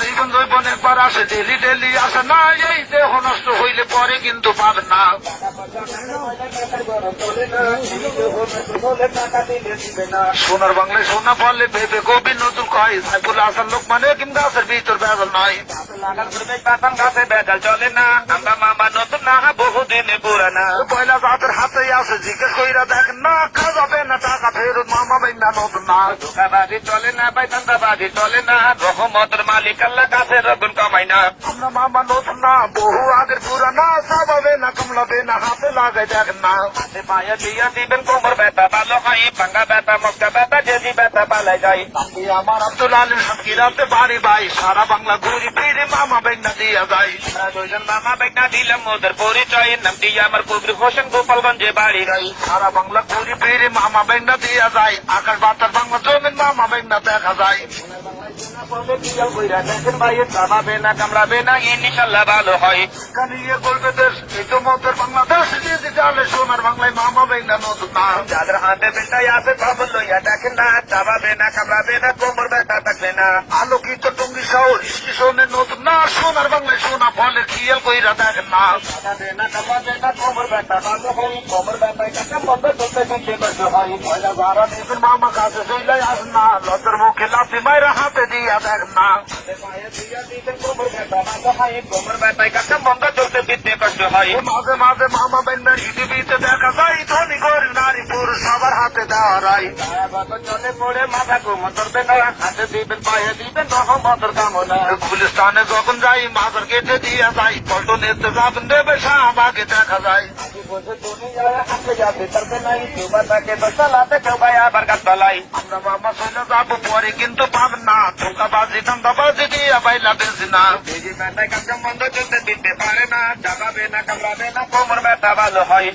জীবন জৈবন একবার আসে, daily daily আসে না, এই দেহ নষ্ট হইলে পরে কিন্তু পাবেন না। সোনার বাংলায় সোনা বলে ভেবে কবি নতুন কয়, সাইফুল হাসান লোকমানে কিম গাছের ভিতর বেজাল নয়। গাছে বেজাল চলে না, আমরা মামা নতুন না বহুদিনে পুরানা। পয়লা জাতের হাতে আছে, জিজ্ঞেস কইরা দেখেন না, খাওয়াবে না টাকা ফেরত, মামা বাইনা নতুন না। ধোকাবাজি চলে না ভাই, ধান্দাবাজি চলে না, রহমতের মালিক আল্লাহ কাছে রগুন কামাই না। আমরা মামা নতুন না, বহু আগের পুরানা, সাবাবে না কমলাবে না, হাতে লাগাই দেখেন না। হাতে পায়ে দিয়া দিবেন, কোমর ব্যথা ভালো হয়, ভাঙ্গা ব্যথা মস্কা ব্যথা যেদি ব্যথা পালাই যায়। আমার আব্দুল আলীম সাতক্ষীরাতে বাড়ি ভাই, সারা বাংলা ঘুরি ফিরে মামা বেগনা দিয়া যায়। দুইজন মামা বেগনা দিলাম ওদের পরিচয়, নামটি আমার কবির হোসেন, গোপালগঞ্জে বাড়ি গাই। সারা বাংলা ঘুরি ফিরে মামা বেগনা দিয়া যায়, আকাশ বাতাস বাংলা জমিন মামা বেগনা দেখা যায়। দেখেন ভাই, কামাবে না কামড়াবে না, ইনশাল্লাহ ভালো হয়। কানিয়ে বলবে দেশ, এই তো মতের বাংলাদেশ, যদি জানে সোনার বাংলায় মামা বেগনা নতুন না। যাদের হাতে বেটাই আছে খবর লইয়া দেখেন না, চাবাবে না কামড়াবে না, কোমর ব্যথা থাকবে না। আলোকিত টঙ্গি শহর স্টেশনে নতুন না, সোনার বাংলায় সোনা ফলে খেয়াল কইরা দেখেন না। চাবাবে না কামড়াবে না, কোমর ব্যথা ভালো হয়, কোমর ব্যথায় কাছে বন্ধ চলতে চলতে কষ্ট হয়। পয়লা যারা নেবেন মামা কাছে চইলাই আসেন না, লতের মুখে লাফি মাইরা হাতে দিয়া দেখেন না। কোমর ব্যথা ভালো হয়, কোমর ব্যথায় কাছে বন্ধ চলতে ফিরতে কষ্ট হয়। মাঝে মাঝে মামা বেন্না টিভিতে দেখা যায়, ধনী গরিব নারী পুরুষ সবার হাতে দেওয়া রায়। চলে পড়ে মাথা কোমর ধরবে না, হাতে দিবেন পায়ে দিবেন রহমতের কামনা। গুলিস্তানে যখন যাই মাথার কেটে দিয়া যাই, পল্টন এতে যাবেন দেবে শাহবাগে দেখা যায়। আমরা মামা চলে যাবো পরে কিন্তু পাবেন না, ধোকাবাজি ধান্দাবাজি দিয়া বাইলা বেশি না। বন্ধ চলতে দিতে পারে না, চাবাবে না কামড়াবে না, কোমর ব্যথা ভালো হয়।